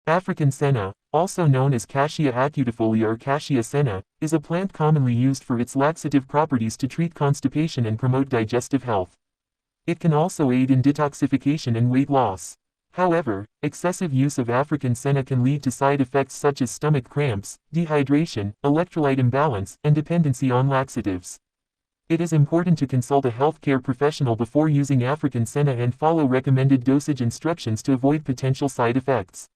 African senna, also known as Cassia acutifolia or Cassia senna, is a plant commonly used for its laxative properties to treat constipation and promote digestive health. It can also aid in detoxification and weight loss. However, excessive use of African senna can lead to side effects such as stomach cramps, dehydration, electrolyte imbalance, and dependency on laxatives. It is important to consult a healthcare professional before using African senna and follow recommended dosage instructions to avoid potential side effects.